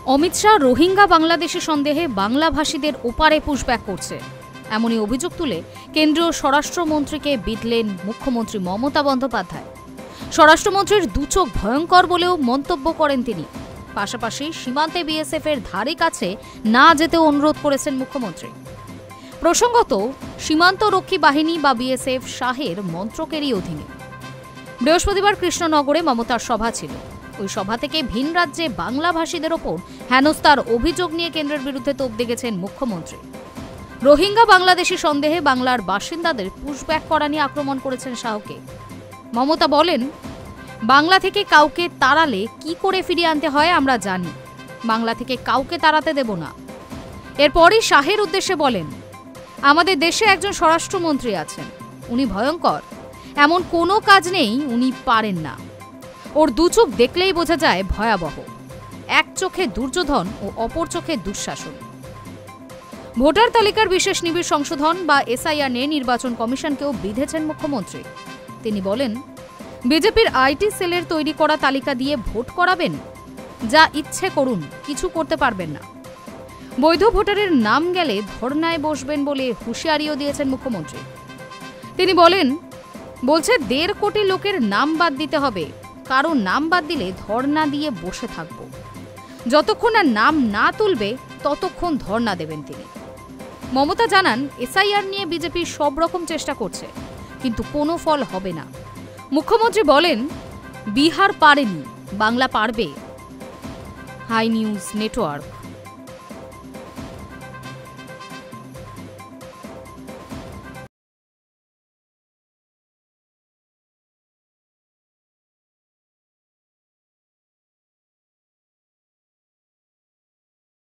অমিত শাহ রোহিঙ্গা বাংলাদেশি সন্দেহে বাংলাভাষীদের ওপারে পুশব্যাক করছে, এমনই অভিযোগ তুলে কেন্দ্রীয় স্বরাষ্ট্রমন্ত্রীকে বিঁধলেন মুখ্যমন্ত্রী মমতা বন্দ্যোপাধ্যায়। স্বরাষ্ট্রমন্ত্রীর দুচোখ ভয়ঙ্কর বলেও মন্তব্য করেন তিনি। পাশাপাশি সীমান্তে বিএসএফ এর ধারে কাছে না যেতেও অনুরোধ করেছেন মুখ্যমন্ত্রী। প্রসঙ্গত, সীমান্তরক্ষী বাহিনী বা বিএসএফ শাহের মন্ত্রকেরই অধীনে। বৃহস্পতিবার কৃষ্ণনগরে মমতার সভা ছিল। ওই সভা থেকে ভিন রাজ্যে বাংলাভাষীদের ওপর হেনস্থার অভিযোগ নিয়ে কেন্দ্রের বিরুদ্ধে তোপ দেগেছেন মুখ্যমন্ত্রী। রোহিঙ্গা বাংলাদেশি সন্দেহে বাংলার বাসিন্দাদের পুশব্যাক করা নিয়ে আক্রমণ করেছেন শাহকে। মমতা বলেন, বাংলা থেকে কাউকে তাড়ালে কি করে ফিরিয়ে আনতে হয় আমরা জানি, বাংলা থেকে কাউকে তাড়াতে দেব না। এরপরই শাহের উদ্দেশ্যে বলেন, আমাদের দেশে একজন স্বরাষ্ট্রমন্ত্রী আছেন, উনি ভয়ঙ্কর, এমন কোনো কাজ নেই উনি পারেন না। ওর দুচোখ দেখলেই বোঝা যায় ভয়াবহ, এক চোখে দুর্যোধন ও অপর চোখে দুঃশাসন। ভোটার তালিকার বিশেষ নিবিড় সংশোধন বা এসআইআর নিয়ে নির্বাচন কমিশনকেও বিধেছেন মুখ্যমন্ত্রী। তিনি বলেন, বিজেপির আইটি সেলের তৈরি করা তালিকা দিয়ে ভোট করাবেন, যা ইচ্ছে করুন, কিছু করতে পারবেন না। বৈধ ভোটারের নাম গেলে ধর্নায় বসবেন বলে হুঁশিয়ারিও দিয়েছেন মুখ্যমন্ত্রী। তিনি বলেন, বলছে 1.5 কোটি লোকের নাম বাদ দিতে হবে, কারো নাম বাদ দিলে ধর্না দিয়ে বসে থাকব। যতক্ষণ আর নাম না তুলবে ততক্ষণ ধর্না দেবেন তিনি। মমতা জানান, এসআইআর নিয়ে বিজেপি সব রকম চেষ্টা করছে, কিন্তু কোনো ফল হবে না। মুখ্যমন্ত্রী বলেন, বিহার পারেনি, বাংলা পারবে। High news network.